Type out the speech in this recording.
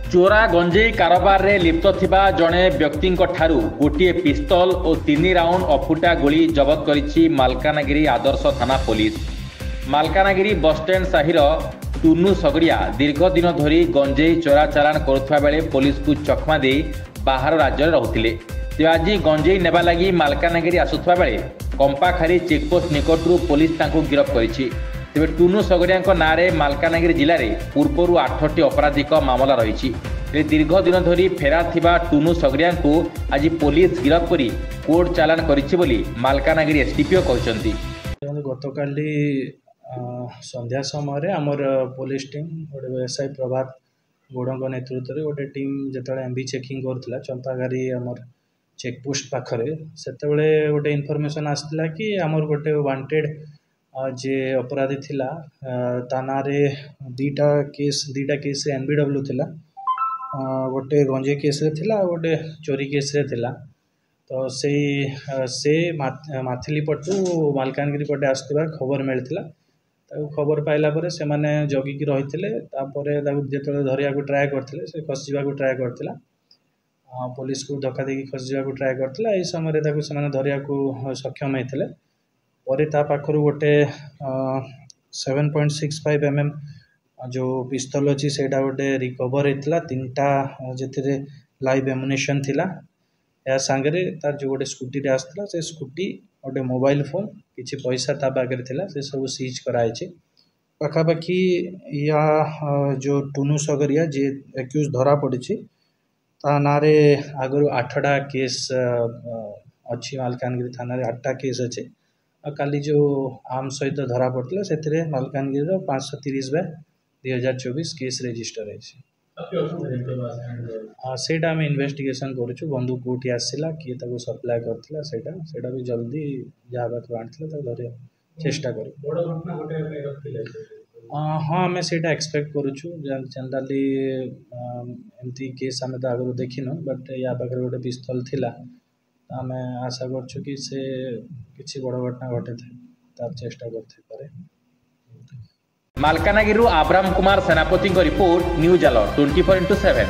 चोरा गंजेई कारोबार रे लिप्त थिबा जणे व्यक्ति गोटे पिस्तल और 3 राउंड अफुटा गोली जबत करिछि मालकानगिरी आदर्श थाना पुलिस। मालकानगिरी बसस्टैंड साहिर टुनु सगड़िया दीर्घ दिन धरी गंजेई चोरा चालान करुवा बेले पुलिस को चकमा दे बाहर राज्य रहउथिले। तेज आज गंजेई नेबा लगी मालकानगिरी आसुवा बेले कंपाखारी चेकपोस्ट निकटू पुलिस तांको गिरफ्त करिछि। तेज टुनु सगड़िया नाँ मालकानगिरी जिले में पूर्वर 8टी आपराधिक मामला रही। दीर्घ दिन धरी फेरार थिबा टुनु सगड़िया को आज पुलिस गिरफ्त कर कोर्ट चालान करिछि मालकानगिरी एसडीपीओ कहते। गतकाली संध्या समय आमर पुलिस टीम गोटे एसआई प्रभात गौड़ नेतृत्व में गोटे टीम जो एमबी चेकिंग करुला चंपागारी आमर चेकपोस्ट पाखरे से गोटे इनफॉरमेशन आसला कि आमर गोटे वांटेड जे अपराधी थिला ता ना रे दीटा केस एनबीडब्ल्यू थिला। गोटे गंजे केस रे थिला गोटे चोरी केस रे थिला। तो से माथिली पटू मालकानगिरी पटे आसुवा खबर मिलता। खबर पाइला परे से माने जगिकी रही जो धरिया ट्राए करते से खसीजा ट्राए करता। पुलिस को धक्का देकी खसीजा ट्राए करता। यही समय से धरिया सक्षम होते और पाखर गोटे 7.65 mm जो पिस्तल अच्छी से गोटे रिकवर होता। 3टा जे लाइव एमुनेशन थिला। या सांगरे तार जो गोटे स्कूटी आसला से स्कूटी गोटे मोबाइल फोन किसी पैसा ता पाखे थिला से सब सीज कराई। पाखापाखि या जो टुनु सगरिया जे एक्यूज धरा पड़ी ता ना आगु 8टा केस अच्छी मालकानगिरी थाना 8टा केस अच्छे। काली जो आम सहित धरा पड़ता से मालकानगिरी 530/2024 केस रेजिस्टर है। सेटा आम इन्वेस्टिगेशन करुचु बंदूक कौटी आसला किए सप्लाय करथिला सेटा भी जल्दी जहाँ पाखु आनी धरिया चेष्टा कर। हाँ आम से एक्सपेक्ट करुचु जनरली एमती केस आम तो आगु देखिन बट या पाखे गोटे पिस्तल थिला। आम आशा करछु कि से किसी बड़ घटना घटे तार चेष्टा करते। मालकानगिरी आब्राम कुमार सेनापति रिपोर्ट न्यूज अलर्ट 24x7।